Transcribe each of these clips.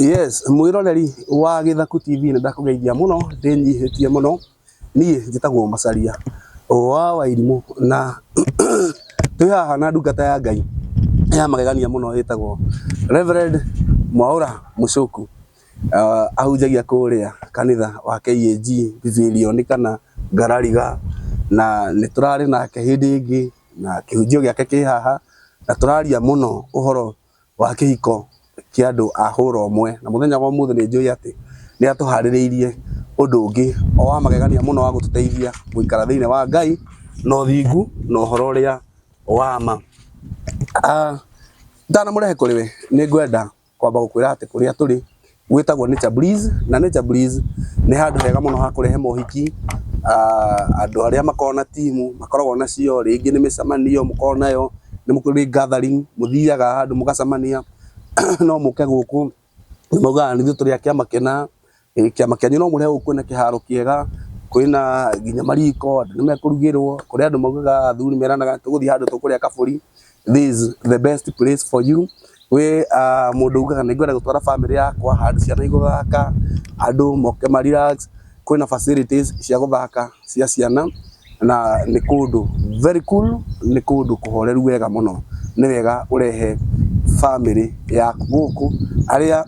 Yes, mwiroreri wa Githaku TV ni ndakugeithia muno ndinyihitie muno nie njitagwo Macharia wa Wairimu na twi haha na ndungata ya Ngai ya magegania muno yitagwo Reverend Mwaura Mucoku ahunjagia kuria kanitha wa KAG Pavilion kana Ngarariga na niturari nake hindi ingi na kihunjio giake ki haha na turaria muno uhoro wa kihiko kia andu a hura umwe na muthenya wa umuthi ni njui ati ni atuhaririirie undu ungi o wa magegania muno wa gututeithia guikara thiini wa Ngai no thingu no horo ria wa ma. Ndana murehe kuri we ni ngwenda kwamba gukwira ati kuria turi gwitagwo Nature Breeze na Nature Breeze ni handu hega muno ha kurehe mohiki andu aria makona timu makoragwo nacio ringi ni micemanio mukona yo ni mukuri gathering muthiaga handu mugacamania no muke guku muga ni turi akia makena kia makeni no murehe guku na kiharo kiega kwina ginya mariko andu ni mekurugirwo kuri andu mugaga athuri meranaga tuguthi handu tukuria kaburi. This is the best place for you. We mundu ugaga ni ngwenda gutwara family yakwa handu ciana iguthaka andu moke ma relax kwina facilities cia guthaka cia ciana na ni kundu very cool ni kundu kuhoreru wega muno ni wega urehe family yaku guku aria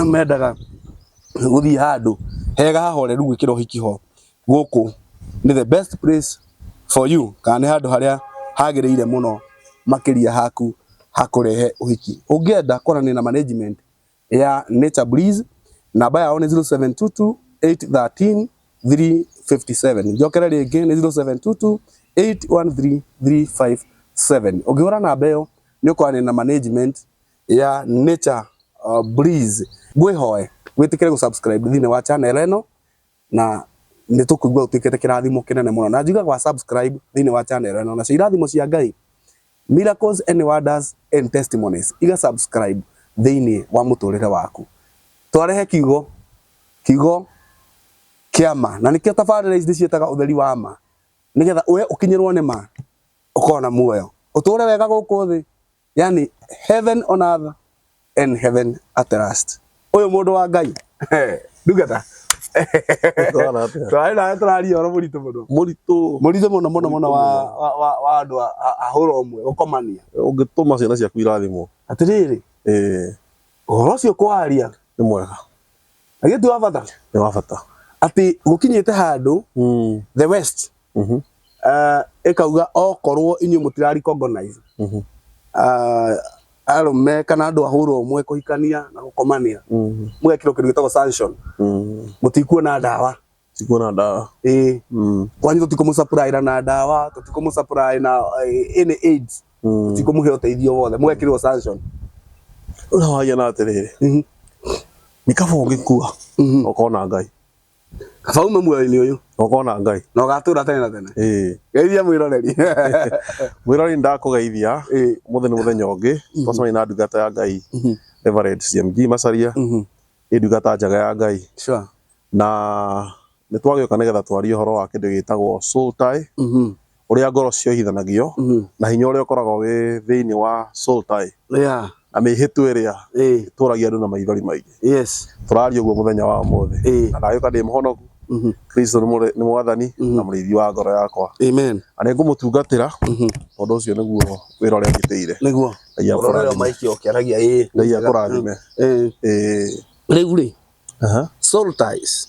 mendaga guthii handu hega hahoreru gwikira uhiki ho guku ni the best place for you kana ni handu haria hagiriire muno makiria haku hakurehe uhiki. Ungienda kwarania na management ya Nature Breeze namba yao ni 0722 813 357 njokera ringi ni 0722 813 357. Ungihora namba iyo ni ukwarania na management ya Nature Breeze. Ngwihoe witikire gu subscribe thiini wa channel eno na nitukuigua utikete kirathimo kinene muno na njuga gwa subscribe thiini wa channel eno na irathimo cia Ngai miracles and wonders and testimonies iga subscribe thiini wa muturire waku twarehe kigo kiama na nikio tabarira ici cietaga utheri wa ma nigetha we ukinyirwo ni ma ukona muoyo uture wega guku thi yani heaven on earth and heaven at last. Uyu mundu wa Ngai ndugata twaira turaria oro muritu muno wa andu a hura umwe ukomania ungituma ciana ciaku irathimo atiriri uhoro cio kwaria ni mwega agitu wa bata ni wa bata ati gukinyite handu the west ikauga okorwo inyu mutira recognize arume kana andu a hura umwe kuhikania na gukomania mwekiro kindu gitagwo sanction mutikuona ndawa tikuona ndawa kwanyu tutikomu supply na ndawa tutikomu supply na any aids tutikomu uteithio wothe mwekirwo sanction una waya na atiriri nikabo ungikua ukona Ngai kabaume muoyo-ini uyu ukona Ngai na ugatura tene na tene geithia mwiroreri mwiroreri ndakugeithia muthenya ni muthenya ungi twacemania na ndungata ya Ngai Reverend CMG Macharia ndungata njaga ya Ngai na ni twagioka nigetha twarie horo wa kindu gitagwo soul tie uria ngoro cio hithanagio na hinya uria ukoragwo wi thiini wa soul tie na mihitu iria turagia andu na maithori maingi turaria uguo muthenya wa umuthi na ndagioka ndi muhonoku Kristo ni mwathani na murithi wa ngoro yakwa amen ani ngumutungatira tondu ucio niguo wira uria ngitiire niguo urorero maiki okiaragia Ngai akurathime riu ri soul ties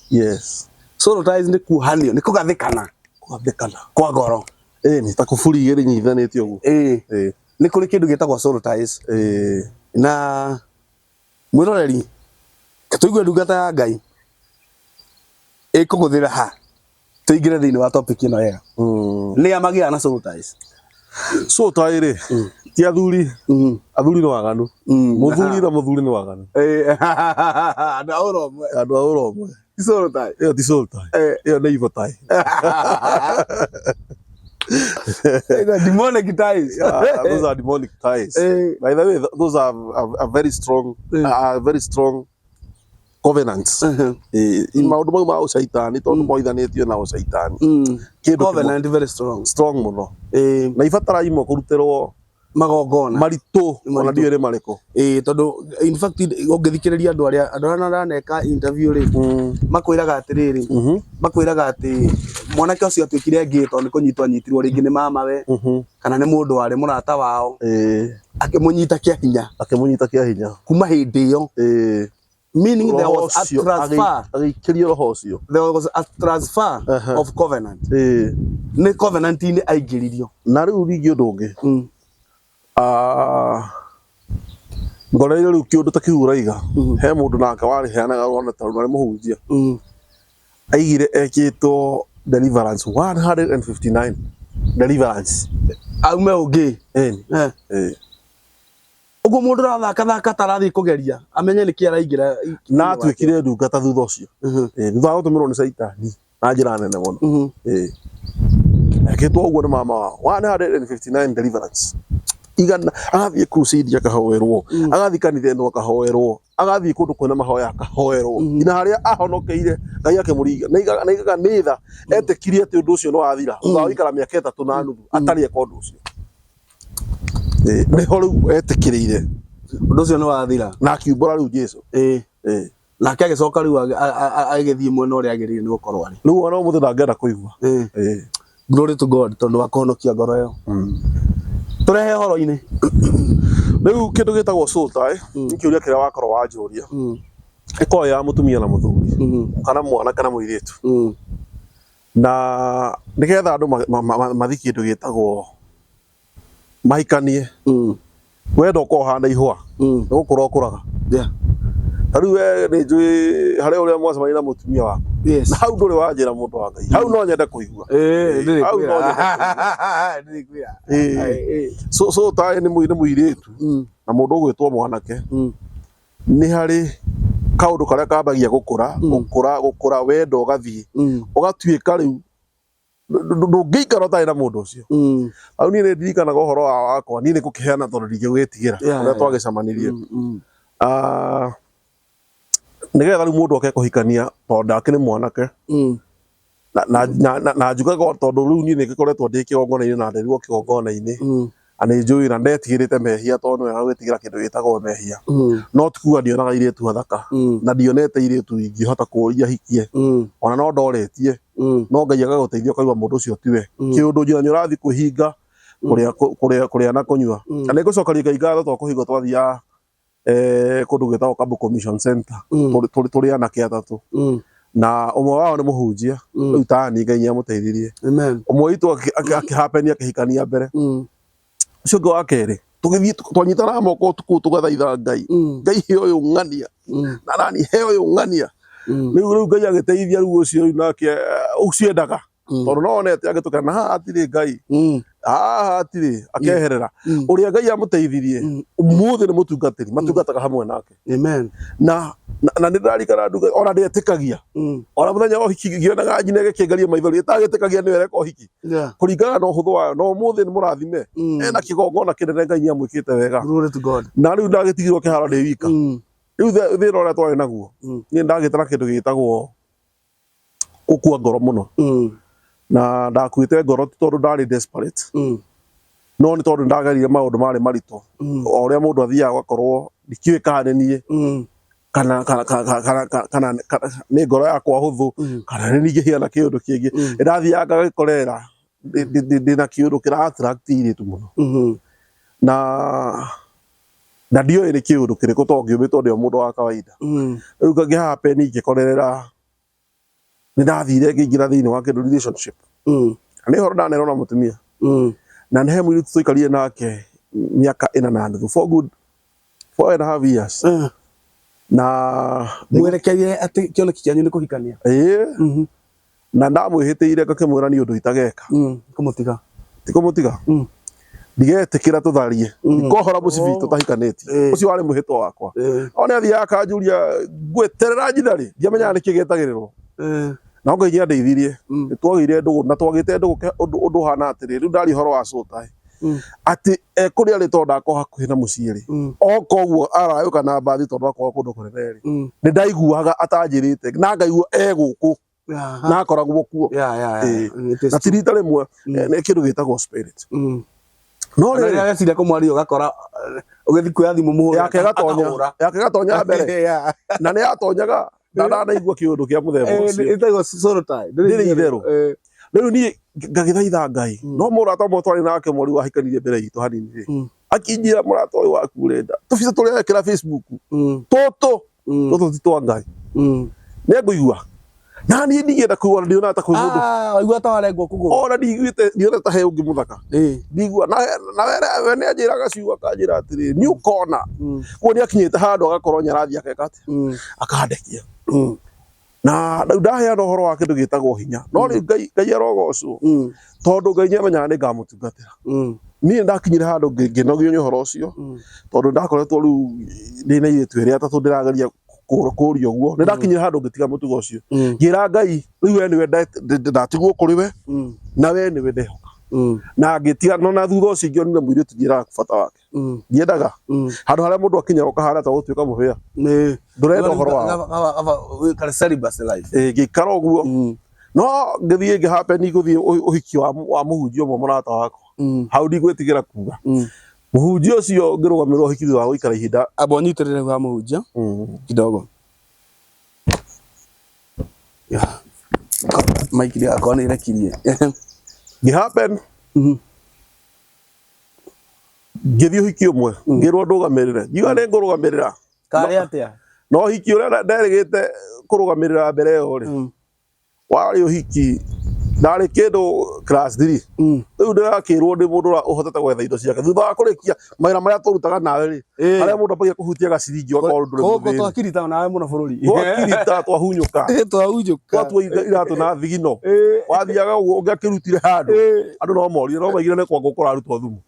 soul ties ni kuhanio ni kugathikana kwa ngoro ni ta kuburi igiri nyithanitio uguo ni kuri kindu gitagwo soul ties na mwiroreri tuigue ndungata ya Ngai ikuguthira ha tuingire thiini wa topic ino yega ni amagia na soul ties ri ti athuri no waganu muthuri na muthuri ni waganu andu a uromwe ti soul tie iyo ti soul tie iyo ni evil tie demonic ties those are demonic ties by the way those are very strong covenants maundu mau ma ucaitani tondu moithanitio na ucaitani covenant very strong muno na ibatara imwe kurutirwo magongona maritu ona ndiere mariko tondu in fact ungithikiriria andu aria naraneka interview ri makwiraga atiriri makwiraga ati mwanake ucio atwikire ngii tondu kunyitwo anyitirwo ringi ni mamawe kana ni mundu wari murata wao akimunyita kia hinya kuma hindi iyo meaning there was a transfer agikirio roho ucio there was a transfer of covenant ni covenant ni aingiririo na riu ringi undu ungi ngoreire riu kiundu ta kiu uraiga he mundu nake wari heanaga rwana ta rwari muhunjia aigire ekitwo deliverance 159 deliverance aume ungi ugo mundu rathaka tarathi kugeria amenye ni ki araingira na atwikire ndungata thutha ucio thutha wa gutumirwo ni Saitani na njira nene muno ekitwo uguo ni mama wao 159 deliverance igana agathie crusade akahoerwo agathie kanitha eno akahoerwo agathie kundu kwena mahoya akahoerwo ina haria ahonokeire Ngai akimuriga na igaga nitha etekirie ati undu ucio no athira thutha wa ikara miaka 3 na nuthu atari eka undu ucio niho riu etikiriire undu ucio no athira na akiumbura riu Jesu nake agicoka riu agithie mwena uria agirire ni gukorwo ari riu ona umuthe ndangenda kuigua glory to God tondu wakonokia ngoro yo turehe horo-ini riu kindu gitagwo sulta nikiuria kiria wakorwo wanjuria iko ya mutumia na muthuri kana mwana kana muiritu na nigetha andu mathi kindu gitagwo mahikanie wenda uko handa ihwa nigukorwo ukuraga tariu we ni njui haria uria mwacemania na mutumia waku na hau nduri wanjira mundu wa Ngai hau no nyende kuigua hau no nyende so tae ni muiritu na mundu ugwitwo mwanake ni hari kaundu karia kambagia gukura wenda ugathie ugatwika riu ndungiikara utai na mundu ucio au ni ndirikanaga uhoro wakwa ni gukiheana tondu ndingigwitigira uria twagicamanirie nigetha riu mundu oke kuhikania tondu akiri mwanake na njugaga tondu riu ni ngikoretwo ndi kigongona-ini na nderirwo kigongona-ini ani njui na ndetigirite mehia tondu wega gwitigira kindu gitagwo mehia no tikuga ndionaga iritu hathaka na ndionete iritu ingihota kuria hikie ona no ndoretie no Ngai agaguteithia ukaigua mundu ucio tiwe kiundu njira nyurathi kuhinga kuria na kunyua na nigucokeria Ngai ngatho to kuhinga twathia kundu gwitagwo Kambu Commission Center turi anake atatu na umwe wao ni muhunjia riu tani Ngai niamuteithirie umwe witu akihapenia akihikania mbere ucio ngi wa keri tugithie twanyitana moko tuku tugathaitha Ngai he uyu ng'ania na nani he uyu ng'ania riu Ngai agiteithia riu ucio nake uciendaga tondu no onete agitukana haha atiri Ngai haha atiri akeherera uria Ngai amuteithirie umuthi ni mutungatiri matungataga hamwe nake na ndirarikana nduga ona ndetikagia ona muthenya wa hiki ngionaga nyine gikingaria maithori itagitikagia ni wereka hiki kuringana na uhuthu wayo no umuthi ni murathime ena kigongona kinene Ngai niamwikite wega na riu ndagitigirwo kiharo ndi wika riu thira uria twari naguo ni ndagitara kindu gitagwo gukua ngoro muno na ndakuite ngoro tondu ndari desperate no ni tondu ndagerire maundu mari maritu o uria mundu athiaga gakorwo ndikiwe kana nie kana ni ngoro yakwa huthu kana ni ngihiana kiundu kingi ndathiaga ngagikorera ndina kiundu kira attract iritu muno na ndio ni kiundu kiriku to ngiumitwo ndio mundu wa kawaida riu ngagihappen ngikorerera ni ndathire ngingira thiini wa kindu relationship ni horo ndanero na mutumia na nhe muiritu tuikarie nake miaka 4 na nuthu for good 4.5 years na mwerekerie ati kioneki kianyu ni kuhikania na ndamwihitiire ngakimwira ni undu itageka kumutiga ndigetikira tutharie ikohora mucibi tutahikanĩtie ucio wari muhitwo wakwa ona athia akanjuria ngweterera njithari ndiamenya niki getagirirwo na Ngai ndeithirie twagire ndugu na twagite ndugu undu hana atiri riu ndari horo wa sulta ati kuri ari tondu ako hakuhi na muciiri okoguo arayuka na mbathi tondu akwa kundu kuneneri ni ndaiguaga atanjirite na ngaigua guku na akoragwo kuo na tirita rimwe ni kindu gitagwo spirit no rĩrĩa ageciria kũmwaria ũgakora ũgĩthiĩ kuoya thimũ mũhũra yake gatonya mbere na nĩ yatonyaga ndanaigua kĩũndũ kĩa mũthemba ũcio ĩtagwo solo tie ndĩrĩ itherũ rĩu niĩ ngagĩthaitha Ngai no mũrata ũmwe twarĩ nake mweri wahikanirie mbere itũ hanini rĩ akinjira mũrata ũyũ waku ũrenda tũbica tũrĩa ekĩra Facebook tũtũ ti twa Ngai nĩngũigua na niĩ ndigenda kũigua ndiona ta kwĩ mũndũ waigua ta warengwo kũgũrũ ona ndigwĩte ndiona ta he ũngĩ mũthaka ndigua na we nĩ anjĩraga ciugo akanjĩra atĩrĩ nĩ ũkona kuo nĩ akinyĩte handũ agakorwo nyarathiĩ akeka atĩ akandekia na ndaheana ũhoro wa kĩndũ gĩtagwo hinya no rĩu Ngai arogocwo tondũ Ngai nĩamenyaga nĩ ngamũtungatĩra niĩ ndakinyire handũ ngĩnogio nĩ ũhoro ũcio tondũ ndakoretwo rĩu ndĩna airĩtu erĩ atatũ ndĩrageria kũũria ũguo nĩ ndakinyire handũ ngĩtiga mũtugo ũcio ngĩra Ngai rĩu we nĩwe ndatigwo kũrĩ we na we nĩwe ndehoka na ngĩtiga no na thutha ũcio ingĩonire mũirĩtu njĩraga bata wake ndiendaga handũ harĩa mũndũ akinya ũkahana ta gũtuĩka mũhĩa ndũrenda ũhoro wao ngĩikara ũguo no ngĩthiĩ ngĩhapeni gũthiĩ ũhiki wa mũhunjia ũmwe mũrata wakwa hau ndigwĩtigĩra kuga mũhunjia ũcio ngĩrũgamĩrĩra ũhiki thutha wa gũikara ihinda amba ũnyitĩrĩre wa mũhunjia kidogo maiki ndĩgakorwo nĩ ĩrekirie ngĩhapen ngĩthiĩ ũhiki ũmwe ngĩrwo ndũgamĩrĩre ngiuga nĩ ngũrũgamĩrĩra karĩ atĩa no ũhiki ũrĩa nderĩgĩte kũrũgamĩrĩra mbere ĩyo rĩ warĩ ũhiki ndarĩ kĩndũ class 3 rĩu ndĩrakĩrwo ndĩ mũndũ ũhotete gwetha indo ciake thutha wa kũrĩkia mawĩra marĩa tũrutaga nawe rĩ harĩa mũndũ ambagia kũhutia gaciringi ũgakorwo ndũrĩ mũthĩni twakirita nawe mũno bũrũri twakirita twahunyũka twatuo iratũ na thigino wathiaga ũguo ũngĩakĩrutire handũ andũ no morire no maigire nĩ kwanga ũkũrarutwo thumu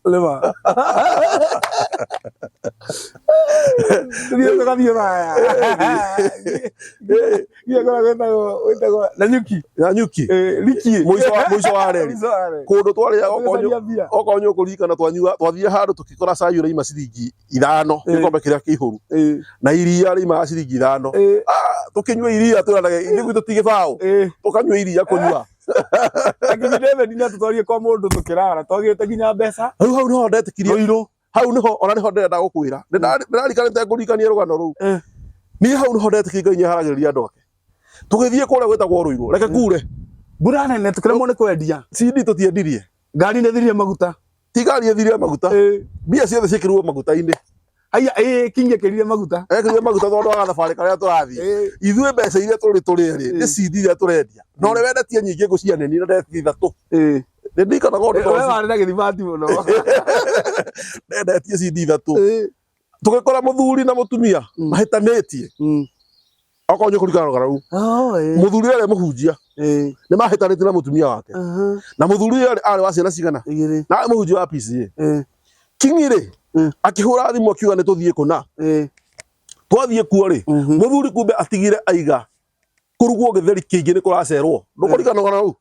Nanyuki mũico wa reri kũndũ twarĩaga okorwo nĩũkũririkana twathire handũ tũgĩkora cai ũraima ciringi 5 gĩkombe kĩrĩa kĩihũru na iria rĩimaga ciringi 5 tũkĩnyua iria twĩranaga ithuĩ gwitũ ti gĩbaũ tũkanyua iria kũnyua tũtwarie kwa mũndũ tũkĩrara twagĩte nginya mbeca rĩu hau nĩho ndetĩkirie hau nĩho ona nĩho ndĩrenda gũkwĩra ndĩrarikanĩte ngũrikanie rũgano rũu niĩ hau nĩho ndetĩkirie Ngai nĩaharagĩrĩria andũ ake tũgĩthiĩ kũrĩa gwĩtagwo Rũirũ reke kure mbura nene tũkĩremwo nĩ kwendia CD tũtiendirie ngari nĩthirire maguta ti ngari ĩthirire maguta mbia ciothe ciĩkĩrirwo maguta-inĩ aya King ekĩrire maguta tondũ wa thabarĩ karĩa tũrathiĩ ithuĩ mbeca iria tũrĩ nĩ CD iria tũrendia no ũrĩa wendetie nyingĩ ngũcianĩni na ndetie 3 nĩndirikanaga ũndũ we warĩ na gĩthimati mũno ndendetie CD 3 tũgĩkora mũthuri na mũtumia mahĩtanĩtie okorwo nĩũkũririkana rũgano rũu mũthuri ũrĩa mũhunjia nĩ mahĩtanĩtie na mũtumia wake na mũthuri ũrĩa arĩ wa ciana cigana na mũhunjia wa PCA King rĩ akĩhũra thimũ akiuga nĩ tũthiĩ kũna twathiĩ kuo rĩ mũthuri kumbe atigire aiga kũrugwo gĩtheri kĩingĩ nĩ kũracerwo ndũkũririkana rũgano rũu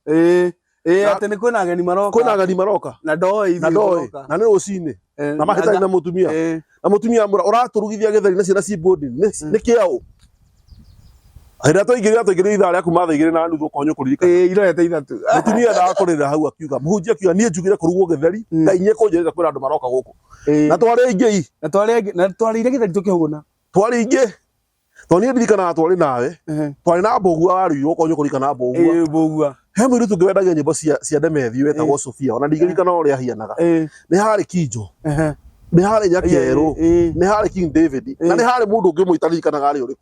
atĩ nĩ kwĩna ageni maroka na ndoĩ na nĩ rũcinĩ na mahĩtania na mũtumia ũratũrugithia gĩtheri na ciana ciĩ boarding nĩ kĩaũ hĩndĩ ĩrĩa twaingĩrire ithaa rĩa kuma thaa 2:30 ũkonyo kũririkana irorete 3 mũtumia ndakũrĩrĩra hau akiuga mũhunjia akiuga niĩ njugire kũrugwo gĩtheri Ngai nĩekũnjĩrĩra kwĩna andũ maroka gũkũ na twarĩ aingĩ na twarĩire gĩtheri tũkĩhũna twarĩ aingĩ tondũ niĩ ndirikanaga twarĩ nawe twarĩ na mbũgua warĩirwo ũkonyo kũririkana mbũgua he mũirĩtu ũngĩ wendagia nyĩmbo cia ndemethi wetagwo Sophia ona ndigĩririkana ũrĩa ahianaga nĩ harĩ Kinjo nĩ harĩ Nyakerũ nĩ harĩ King David na nĩ harĩ mũndũ ũngĩ mũitaririkanaga arĩ ũrĩkũ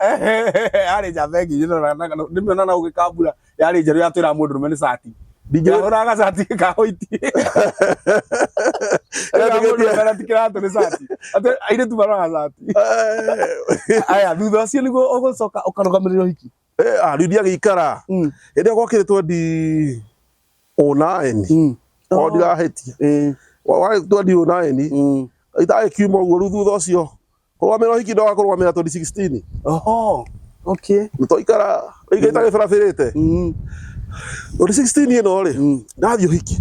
harĩ Njathegi nĩmĩona na ũgĩkambura yarĩ njerũ yatwĩra mũndũ rũme nĩ cati ndingĩhũraga cati gĩkahoiti tikĩratũ nĩ cati airĩtu maroga cati aya thutha ũcio nĩguo ũgũcoka ũkarũgamĩrĩra ũhiki rĩu ndiagĩikara hĩndĩ ĩrĩa gwakĩrĩtwo 2009 o ndirahĩtia warĩ 2009 itagĩkiuma ũguo rĩu thutha ũcio kũrũgamĩrĩra ũhiki ndagakũrũgamĩrĩra 2016 nĩ twaikara rĩngĩ itagĩbarabĩrĩte 2016 ĩno rĩ ndathiĩ ũhiki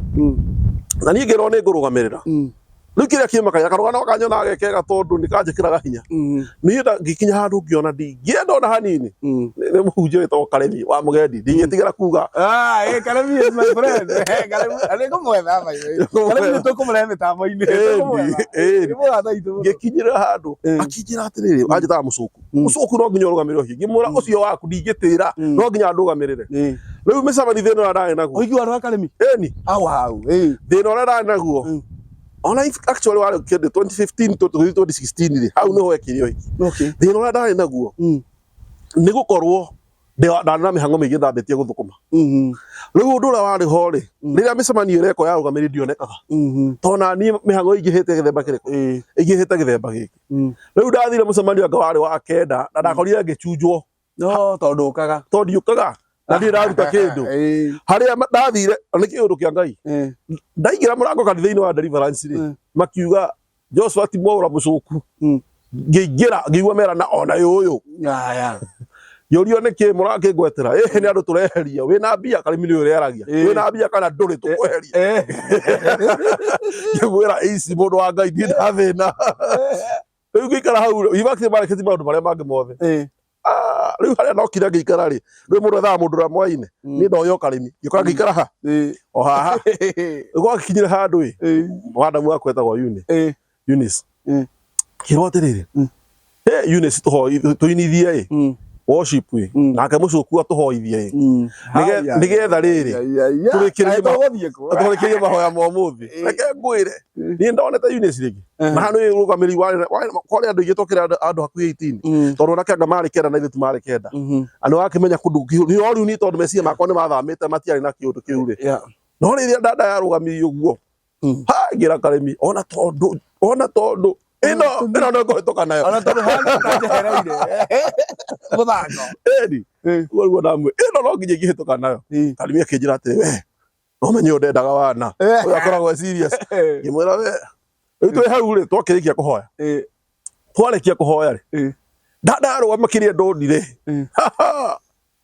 na niĩ ngĩrwo nĩ ngũrũgamĩrĩra riu kiria kimakanya karugana wakanyona agekega tondu nikanjikiraga hinya ni nda ngikinya handu ngiona ndingienda ona hanini ni muhunjia witagwo Karemi wa Mugendi ndingitigira kuga Karemi is my friend Karemi aleko mwetha mai Karemi tukumure mitambo-ini ngikinyira handu akinjira atiriri anjitaga mucuku no nginya urugamire uhi ngimura ucio waku ndingitira no nginya ndugamirire riu micamani thina uria ndari naguo uigi wa Karemi ni au thina uria ndari naguo ona actually wale kende 2015 to 2016 ri hau niho ekirio hiki thina uria ndari naguo ni gukorwo ndana mihango mingi ndambetie guthukuma riu undu uria wari ho ri riria micemanio ireko ya rugamiri ndionekaga tona ni mihango ingihite githemba kiriko ingihite githemba giki riu ndathire mucemanio anga wari wa kenda na ndakorire ngicunjwo no tondu ukaga na ndi ndaruta kindu haria ndathire ni kiundu kia Ngai ndaingira murango kanitha-ini wa deliverance ri makiuga Joshua Mwaura mucuku ngiingira ngiigua mera na ona yuyu yorio niki murakingwetera ni andu tureheria wina mbia Karemi ni uriaragia wina mbia kana nduri tukweheria ngwira ici mundu wa Ngai ndi ndathina riu ngikara hau ibakire mareketi maundu maria mangi mothe riu haria nokire ngikara ri riu mundu ethaga mundu ra mwaine ni ndoyo Karemi ngikora ngikara ha o haha gwa kinyire handu wadamu wakwa etagwo Eunice kirotiriri Eunice tuinithie worship nake mucuku atuhoithie nigetha riri turikirie mahoya ma Umuthi reke ngwire ni ndonete Eunice ringi na hanu rugamiri kwari andu igitokira andu hakuhi 18 tondu nake anga mari kenda na ithu mari kenda andu akimenya kundu ni riu ni tondu mecia makwa ni mathamite matiari na kiundu kiu ri no riria ndanda ya rugamiri uguo ngira Karemi ona tondu ino no gotoka nayo ona tondu hana kanjehereire muthako uguo ndamwe ino no nginya ngihituka nayo Karemi akinjira atiri we no menye ndendaga wana uyu akoragwo serious ngimwira we riu twi hau ri twakirikia kuhoya twarikia kuhoya ri ndarugama makiria ndonire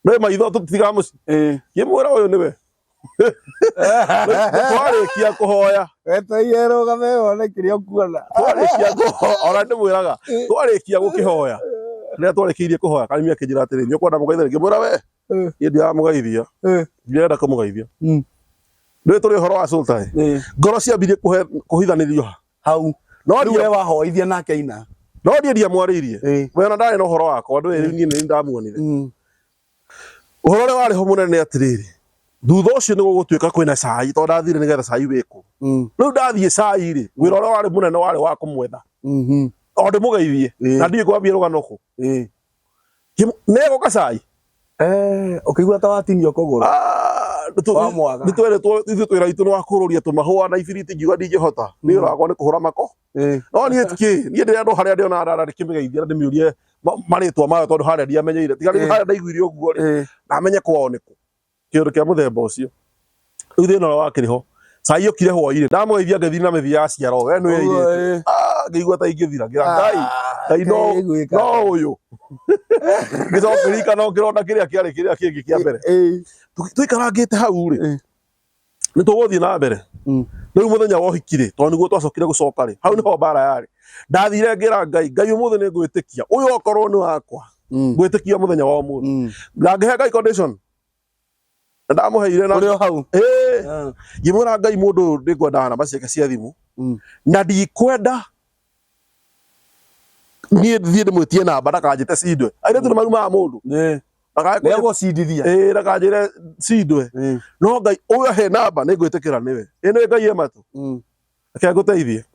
no maitho tutigaga muci ngimwira uyu niwe twarikia kuhoya weteire rugame wone kiria kuona twarikia kuhoya ona ndimwiraga twarikia gukihoya riria twarikiirie kuhoya Karemi akinjira atiri ni ukwenda mugeithia ngimwira we ndi ya mugeithia ndirenda kumugeithia ndio turi horo wa sultan ngoro ciambirie kuhithanirio hau no ndiwe wahoithia nake ina no ndia mwariirie we ona ndari no horo wakwa andu eri ni ndamuonire uhoro ri wari ho munene atiriri thutha ucio ni gugutuika kwina cai tondu ndathire nigetha cai wiku riu ndathie cai ri wira uria wari munene wari wa kumwetha o ndimugeithie na ndie kwambia rugano ku nego kacai ukigua ta watinio kuguru ni twira itu no akururia tumahua na ibiriti ngiuga ndingihota ni urakwa ni kuhura mako no ni ndire andu haria ndiona ndara ndikimigeithia ndimiurie maritwa mayo tondu haria ndiamenyeire tiga riu haria ndaiguire uguo ri namenye kwao niku kiundu kia muthemba ucio riu thina uria wakiriho cai ukire hwaire ndamugeithia ngathii na mithi ya ciaro we ni weire ngigua ta ingithira ngira Ngai no uyu ngicokirika no ngirona kiria kiari kiria kingi kia mbere tuikarangite hau ri ni tuguthii na mbere riu muthenya wa uhikire tondu niguo twacokire gucoka ri hau niho mbara yari ndathire ngira Ngai umuthi ni ngwitikia uyu okorwo ni wakwa ngwitikia muthenya wa umuthi ndangihe Ngai condition ndamuheire na uri hau ngimwira Ngai mundu ndingwenda namba ciake cia thimu na ndikwenda ni thie ndimwitie namba ndakanjite cindwe aire tu maruma mundu nego cindithia ndakanjire cindwe no Ngai uyu he namba ni ngwitikira niwe ino Ngai ematu ake nguteithie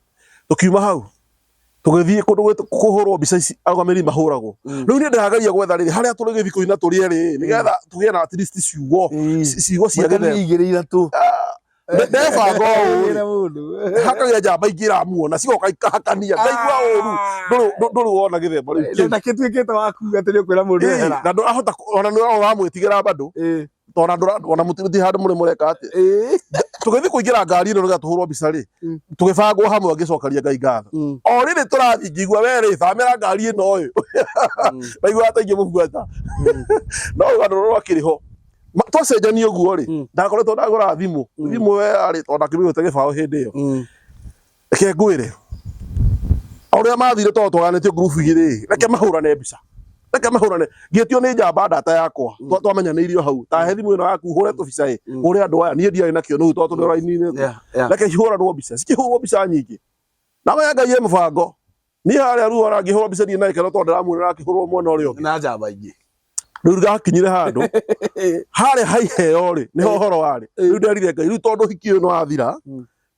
tukiuma hau tugithie kundu kuhurwo mbica ici arugamiri mahuragwo riu ni ndirageria gwetha riri haria turi githiko-ina turi ri nigetha tugie na at least ciugo cia githe tu ndebango hakagia njamba ingira muona cigoka ikahakania ndaigua uru nduru wona githemba riu ndakituikite wakuga tiri kwira mundu ehera na ndurahota ona ni uramwitigira bado tona ona muti handu muri mureka ati tugithi kuingira ngari ino niga tuhurwo mbica ri tugibangwo hamwe ngicokeria Ngai ngatho o riri turathi ngigua weri thamira ngari ino uyu ndaigua ta ingimubuata no rugano rwakiriho twacenjania uguo ri ndakoretwo ndagura thimu we ari tondu akimigute gibao hindi iyo Reke ngwire auria mathire to twaganitio group igiri reke mahurane mbica reke mahurane ngĩtio nĩ njamba ndata yakwa twamenyanĩirio hau ta he thimũ ĩno yaku hũre tũbica hũre andũ aya niĩ ndiarĩ nakĩo nĩu tondũ tũrĩ raini-inĩ reke ihũranwo mbica cikĩhũrwo mbica nyingĩ na we Ngai ye mũbango niĩ harĩa rĩu ona ngĩhũrwo mbica ndirĩ na gĩkeno tondũ ndĩramuonera akĩhũrwo mwena ũrĩa ũngĩ na njamba ingĩ rĩu ngakinyire handũ harĩa haiheo rĩ nĩho ũhoro warĩ rĩu nderire Ngai rĩu tondũ hiki ũyũ nĩwathira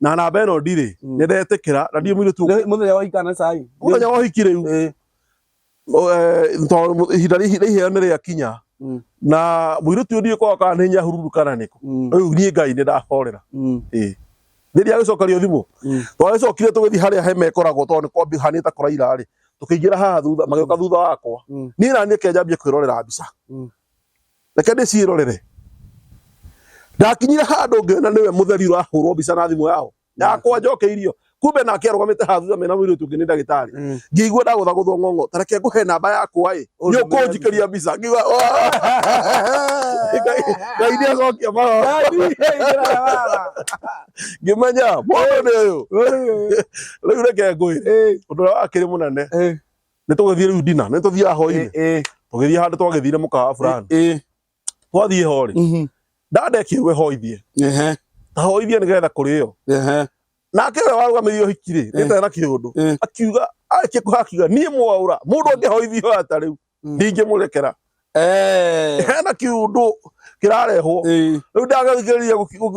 na namba ĩno ndirĩ nĩndetĩkĩra na ndiĩ mũirĩtu mũthenya wa hikana cai mũthenya wa hiki rĩu ihinda rĩa iheo nĩrĩakinya na mũirĩtu ũyũ ndiĩ kwaka nĩ hinya hururukana nĩkũ rĩu niĩ Ngai nĩndahorera rĩrĩa agĩcokerio thimũ twagĩcokire tũgĩthiĩ harĩa hema ĩkoragwo tondũ nĩ kwambĩhanĩte kũraira rĩ tũkĩingĩra haha thutha magĩũka thutha wakwa niĩ na niĩ kenjambia kwĩrorera mbica reke ndĩciĩrorere ndakinyire handũ ngĩona nĩwe mũtheri ũrahũrwo mbica na thimũ yao yakwa njokeirio kumbe nake arũgamĩte haha thutha mena mũirĩtu ũngĩ nĩ ndagĩtarĩ ngĩigua ndagũthagũthwo ng'ong'o ta reke ngũhe namba yakwa ĩ nĩ ũkũnjikĩria mbica ngiuga Ngai nĩacokia mahoro ngĩmenya mũndũ nĩ ũyũ rĩu reke ngwĩre ũndũ ũrĩa wakĩrĩ mũnene nĩ tũgĩthiĩ rĩu ndina nĩ tũthiaga hwainĩ tũgĩthiĩ handũ twagĩthire mũkawa fulani twathiĩ ho rĩ ndandekĩrwo hoithie ta hoithie nĩgetha kũrĩo nake we warũgamĩrĩire ũhiki rĩ nĩtarĩ na kĩũndũ akiuga arĩkia kũhakiuga niĩ mwaura mũndũ angĩhoithio ata rĩu ndingĩmũrekera hena kiundu kirarehwo riu ndagathikiriria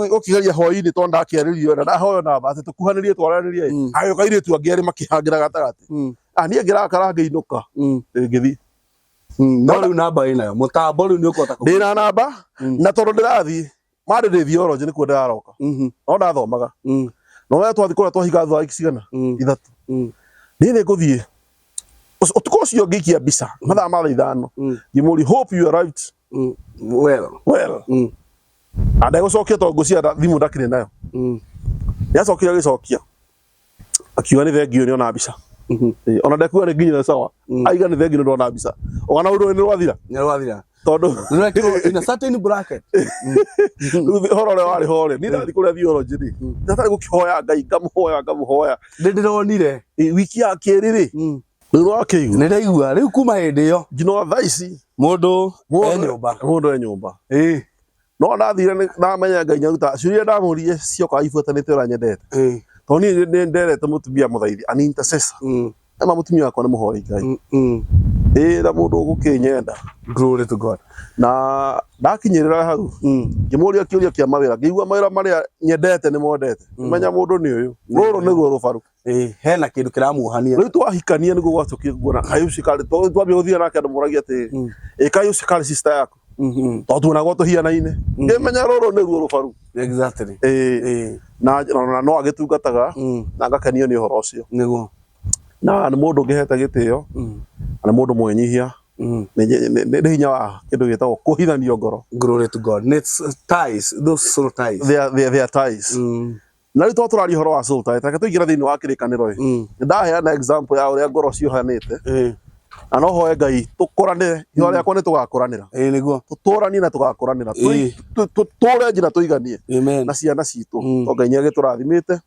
gukigeria hwaini to ndakĩarĩrio na ndahoyo namba atĩ tũkuhanĩrie twaranirie agĩũka airĩtu angĩ erĩ makĩhangira gatagatĩ niĩ ngĩrakara ngĩinũka ngĩthiĩ no rĩu namba ĩnayo mũtambo rĩu nĩũkũhota ndĩna namba na tondũ ndĩrathiĩ marĩ ndĩ theology nĩkuo ndĩraroka no ndathomaga no we twathiĩ kũrĩa twahinga thutha wa wiki cigana ithatũ niĩ nĩngũthiĩ ũtukũ ũcio ngĩikia mbica mathaa ma thaa ithano ngĩmũũria hope you arrived well na ndegũcokia tondũ ngũcienda thimũ ndakĩrĩ nayo nĩacokire agĩcokia akiuga nĩ thengio nĩona mbica ona ndekuga nĩ nginyĩre sawa aiga nĩ thengio nĩndona mbica ona ũndũ nĩ rwathira tondũ in a certain bracket horo ũrĩa warĩ ho rĩ niĩ ndathiĩ kũrĩa theology rĩ ndatarĩ gũkĩhoya Ngai ngamũhoya ndĩronire wiki ya kerĩ rĩ rĩu wakĩigua nĩndaigua rĩu kuma hĩndĩ ĩyo nginya thaa ici mũndũ e nyũmba no ndathire ndamenya Ngai nyaruta ciũria ndamũririe cioka ibuatanĩte ũrĩa nyendete tondũ niĩ nĩ nderete mũtumia mũthaithi an intercessor ema mũtumia wakwa nĩ mũhoi Ngai na mũndũ ũgũkĩnyenda glory to God na ndakinyĩrĩra hau ngĩmũũria kĩũria kĩa mawĩra ngĩigua mawĩra marĩa nyendete nĩ mondete menya mũndũ nĩ ũyũ rũrũ nĩguo rũbaru hena kĩndũ kĩramuohania rĩu twahikania nĩguo gwacokire kuona kayuci karĩ twambia gũthiĩ nake andũ moragia atĩ kayuci karĩ sister yaku tondũ tuonagwo tũhianaine ngĩmenya rũrũ nĩruo rũbaru exactly na no agĩtungataga na ngakenio nĩ ũhoro ũcio nĩguo na nĩ mũndũ ũngĩhete gĩtĩo na nĩ mũndũ mwĩnyihia nĩ hinya wa kĩndũ gĩtagwo kũhithanio ngoro glory to God it's ties those soul ties they are ties na rĩu tũraria ũhoro wa soul ties reke tũingĩre thĩinĩ wa kĩrĩkanĩro nĩ ndaheana example ya ũrĩa ngoro ciohanĩte na no hoye Ngai tũkũranĩre ihooya rĩakwa nĩ tũgakũranĩra nĩguo tũtũranie na tũgakũranĩra tũtũre njĩra tũiganie na ciana citũ to Ngai nĩagĩtũrathimĩte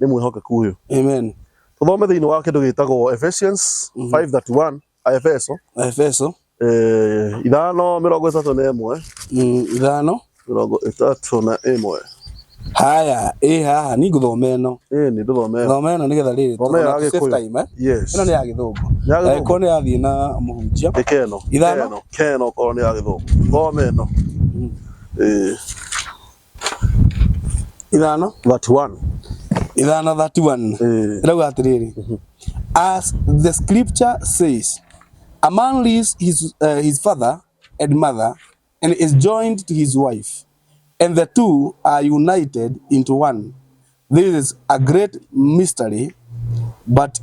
nĩ mwĩhokeku ũyũ amen tũthome thĩinĩ wa kĩndũ gĩtagwo Ephesians 5:31 Efeso 5:31 5:31 haya haha nĩ ngũthoma ĩno nĩ ndũthome ĩno nĩgetha rĩrĩ ĩno nĩ ya gĩthũngũ ko nĩ yathiĩ na mũhunjia keno korwo nĩ ya gĩthũngũ thome ĩno 5:31 ĩrauga atĩrĩrĩ as the scripture says a man leaves his father and mother and is joined to his wife, and the two are united into one. This is a great mystery, but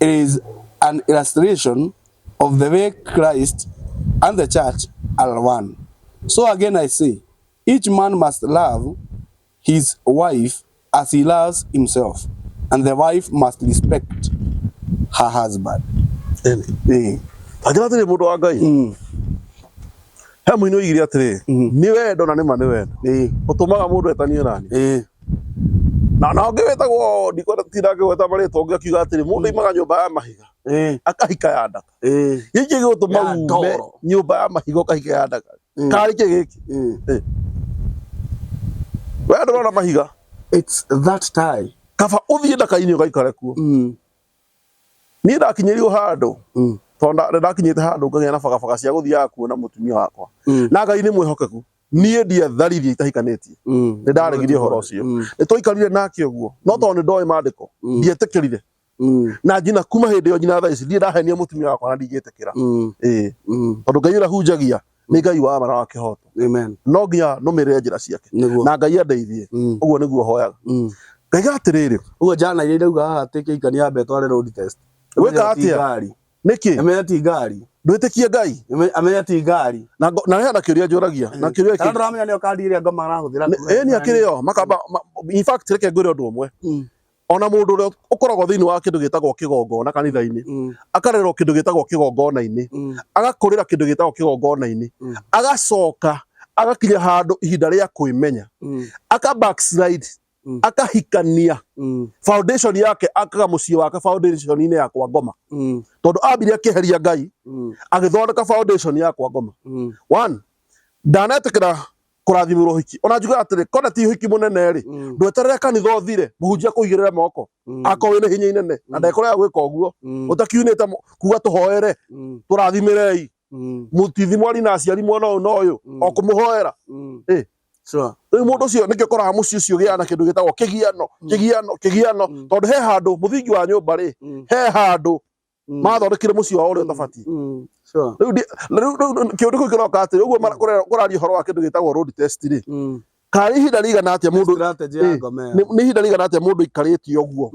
it is an illustration of the way Christ and the church are one. So again I say, each man must love his wife as he loves himself, and the wife must respect her husband. Tajira tiri mundu wa Ngai he muino igiri atiri ni wendo na ni ma ni wendo utumaga mundu etanie nani na ngewetagwo ndikwenda tinda ngeweta marĩtwa ũngĩ akiuga atĩrĩ mũndũ aimaga nyũmba ya mahiga akahika ya ndaka gĩkĩ gĩgũtũma ume nyũmba ya mahiga ũkahika ya ndaka karĩ kĩ gĩkĩ we ndũrona mahiga it's that time kaba ũthiĩ ndaka-inĩ ũgaikare kuo niĩ ndakinyĩrio handũ tondũ ndakinyĩte handũ ngagĩa na bagabaga cia gũthiaga kuona mũtumia wakwa na Ngai nĩ mwĩhokeku niĩ ndiatharithia itahikanĩtie nĩ ndaregirie ũhoro ũcio nĩ twaikarire nake ũguo no tondũ nĩ ndoĩ maandĩko ndietĩkĩrire na njina kuma hĩndĩ ĩyo njina thaa ici ndirĩ ndahenia mũtumia wakwa na ndingĩtĩkĩra tondũ Ngai ũrĩa hunjagia nĩ Ngai wa mara wa kĩhoto no nginya nũmĩrĩre njĩra ciake na Ngai andeithie ũguo nĩguo hoyaga Ngaiga atĩrĩrĩ ũguo Ndajariirie ndauga haha atĩ kĩikani yambe tware road test gwĩka atĩa nĩkĩ amenya ti ngari ndwĩtĩkie Ngai amenya ti ngari na hena kĩũria njũragia na kĩũria gĩkĩ ndĩramenya nĩyo kandi ĩrĩa ngoma arahũthĩra nĩ akĩrĩ yo makamba in fact reke ngwĩre ũndũ ũmwe ona mũndũ ũrĩa ũkoragwo thĩinĩ wa kĩndũ gĩtagwo kĩgongona kanitha-inĩ akarerwo kĩndũ gĩtagwo kĩgongona-inĩ agakũrĩra kĩndũ gĩtagwo kĩgongona-inĩ agacoka agakinya handũ ihinda rĩa kwĩmenya aka backslide akahikania foundation yake akaga mũciĩ wake foundation-inĩ ya kwa ngoma tondũ ambire akĩheria Ngai agĩthondeka foundation ya kwa ngoma one ndanetĩkĩra kũrathimĩrwo ũhiki ona njuga atĩrĩ kona ti ũhiki mũnene rĩ ndweterere kanitha ũthire mũhunjia kũigĩrĩre moko akorwo wĩna hinya inene na ndekũrega gwĩka ũguo ũtakiunĩte kuga tũhoere tũrathimĩrei mũtithi mwari na aciari mwena ũyũ na ũyũ o kũmũhoera rĩu mũndũ ũcio nĩkĩo ũkoraga mũciĩ ũcio ũgĩaga na kĩndũ gĩtagwo kĩgiano tondũ he handũ mũthingi wa nyũmba rĩ he handũ mathondekire mũciĩ wao ũrĩa ũtabatiĩ rĩu kĩũndũ kĩu kĩroka atĩrĩ ũguo kũraria ũhoro wa kĩndũ gĩtagwo road test rĩ karĩ ihinda rĩigana atĩa mũndũ nĩ ihinda rĩigana atĩa mũndũ aikarĩtie ũguo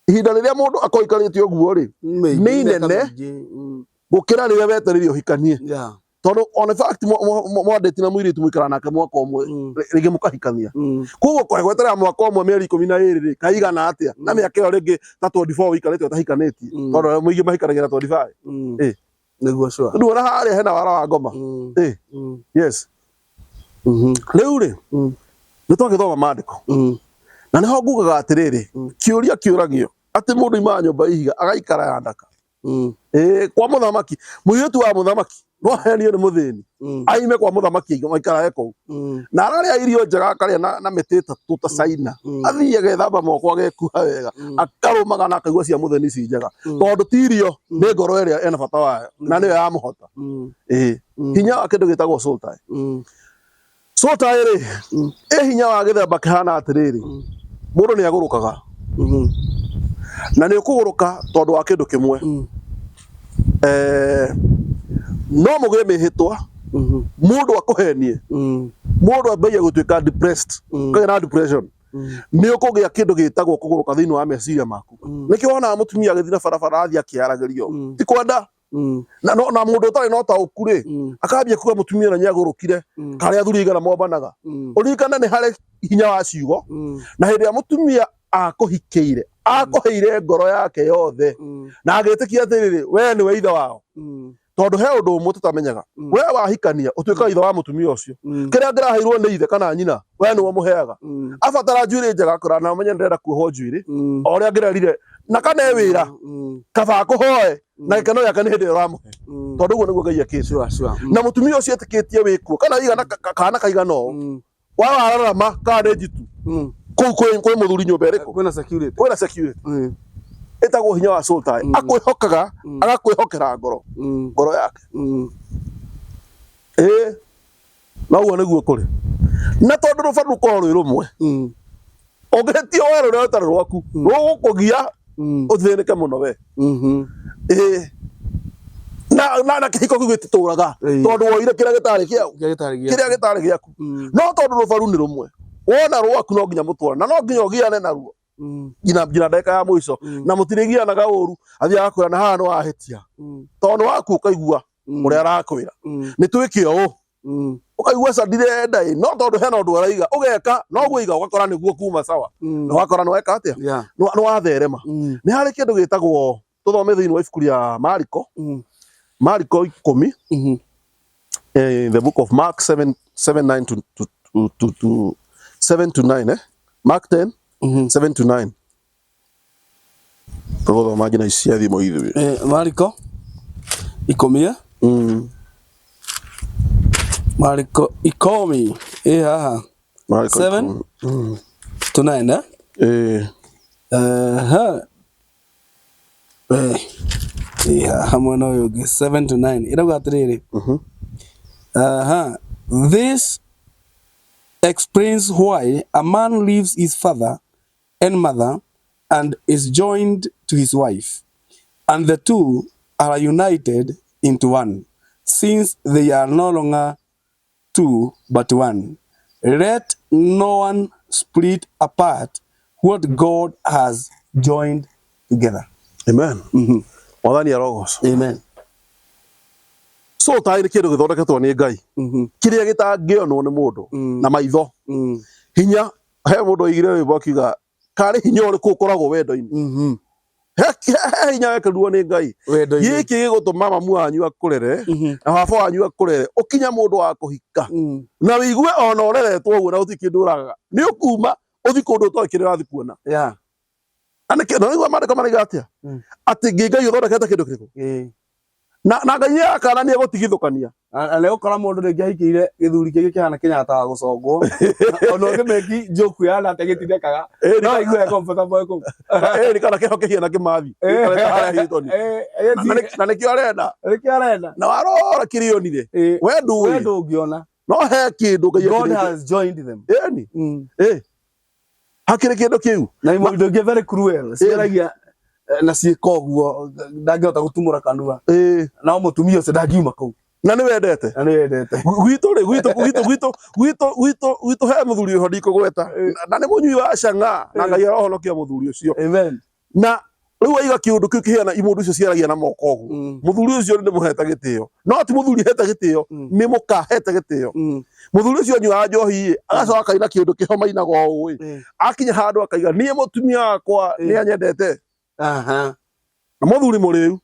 ihinda rĩrĩa mũndũ akorwo aikarĩtie ũguo rĩ nĩ inene gũkĩra rĩrĩa wetereire ũhikanie tondũ on fact mwandĩti na mũirĩtu mũikara nake mwaka ũmwe rĩngĩ mũkahikania koguo kweterera mwaka ũmwe mĩeri 12 rĩ kaigana atĩa na mĩaka ĩyo rĩngĩ ta 24 ũikarĩte ũtahikanĩtie tondũ mũingĩ mahikanagia na 25 nĩguo sure nduona harĩa hena wara wa ngoma yes rĩu rĩ nĩ twagĩthoma maandĩko na nĩho ngugaga atĩrĩrĩ kĩũria kĩũragio atĩ mũndũ imaga nyũmba ihiga agaikara ya ndaka kwa mũthamaki mũirĩtu wa mũthamaki no ahenio nĩ mũthĩni aime kwa mũthamaki maikara eko na ararĩa irio njega akarĩa na mĩtĩ ĩtatũ ta Caina athiĩ agethamba moko agekuha wega akarũmaga na akaigua cia mũthĩni ci njega tondũ ti irio nĩ ngoro ĩrĩa ena bata wayo na nĩyo ya mũhota hinya wa kĩndũ gĩtagwo soul tie rĩ hinya wa gĩthemba kĩhana atĩrĩrĩ mũndũ nĩ agũrũkaga na nĩ ũkũgũrũka tondũ wa kĩndũ kĩmwe no mũgĩe mĩhĩtwa mũndũ akũhenie mũndũ ambagia gũtuĩka depressed kagĩa na depression nĩ ũkũgĩa kĩndũ gĩtagwo kũgũrũka thĩinĩ wa meciria maku nĩkĩo wonaga mũtumia agĩthiĩ na barabara athiĩ akĩaragĩrio ti kwenda na mũndũ ũtarĩ na ũtaũku rĩ akambia kuga mũtumia na nĩagũrũkire karĩa athuri aigana mombanaga ũririkane nĩ harĩ hinya wa ciugo na hĩndĩ ĩrĩa mũtumia akũhikĩire akũheire ngoro yake yothe na agĩtĩkia atĩrĩrĩ we nĩwe ithe wao tondũ he ũndũ ũmwe tũtamenyaga we wahikania ũtuĩkaga ithe wa mũtumia ũcio kĩrĩa angĩraheirwo nĩ ithe kana nyina we nĩwe mũheaga abatara njuĩrĩ njega kũra na ũmenye ndĩrenda kuohwo njuĩrĩ o ũrĩa angĩrerire na kana e wĩra kaba akũhoe na gĩkeno gĩake nĩ hĩndĩ ĩyo ũramũhe tondũ ũguo nĩguo Ngai akĩte na mũtumia ũcio etĩkĩtie wĩkuo kana igana kana kaigana ũũ wararama kana nĩ njitu kũu kwĩ mũthuri nyũmba ĩrĩkũ kwĩna security ĩtagwo hinya wa soul tie akwĩhokaga agakwĩhokera ngoro yake na ũguo nĩguo kũrĩ na tondũ rũbaro rũkorwo rwĩ rũmwe ũngĩtio we rũrĩa rũtarĩ rwaku rũgũkũgia ũthĩnĩke mũno we na kĩhiko kĩu gĩtitũraga tondũ woire kĩrĩa gĩtarĩ gĩaku no tondũ rũbaro nĩ rũmwe wona rwaku no nginya mũtwara na no nginya ũgiane naruo nginya ndagĩka ya mũico na mũtirĩgianaga ũru athiĩ agakwĩra na haha nĩ wahĩtia tondũ waku ũkaigua ũrĩa arakwĩra nĩ twĩke ũũ ũkaigua ca ndirenda no tondũ hena ũndũ araiga ũgeka no gwĩiga ũgakora nĩguo kuma sawa na wakora nĩ weka atĩa nĩ watherema nĩ harĩ kĩndũ gĩtagwo tũthome thĩinĩ wa ibuku rĩa Mariko 10 the book of Mark 7:9 to 7 to 9 Mark 10 7 to 9 Todo magina isia thimo ithu Mariko ikomia Mariko ikomi haha 7 to 9 hamwe na uyu 7 to 9 irauga atiriri this explains why a man leaves his father and mother and is joined to his wife, and the two are united into one, since they are no longer two but one. Let no one split apart what God has joined together. Amen. Wathani arogos. Amen. So tairi kindu githondeketwo ni Ngai kiria gitangionwo ni mundu na maitho hinya he mundu igire wimbo akiuga kari hinya uriku ukoragwo wendo-ini he hinya wekeruo ni Ngai giki gigutuma mamu wanyu akurere na baba wanyu akurere ukinya mundu wa kuhika na wigue ona ureretwo uguo na uti kindu uraga ni ukuma uthi kundu utokirira athi kuona anake no igwa mande kama nigatia ati Ngai uthondekete kindu kiriku na Ngai yakana ni egutigithukania leo kora mundu ringi ahikire githuri kigi kihana kinyataga gucongwo ona ngimeki joku yana ategitithekaga no igwe comfortable ko ni kana kihokehia na kimathi na nikio arenda na warora kirionire we ndungiona no he kindu Ngai God has joined them hakire kindu kiu na indo ngi very cruel ciaragia na ciĩka ũguo ndangĩhota gũtumũra kanua na Mutumia ũcio ndangiuma kũu na nĩ wendete gwitũ he mũthuri ũho ndikũgweta na nĩ mũnyui wa cang'a na Ngai arohonokia mũthuri ũcio na rĩu aiga kĩũndũ kĩu kĩhiana imũndũ icio ciaragia na moko ũguo mũthuri ũcio nĩ mũhete gĩtĩo no ti mũthuri hete gĩtĩo nĩ mũka hete gĩtĩo mũthuri ũcio anyuaga njohi agacoka akaina kĩũndũ kĩhomainaga ũũ akinya handũ akaiga niĩ mũtumia wakwa nĩ anyendete na muthuri muriu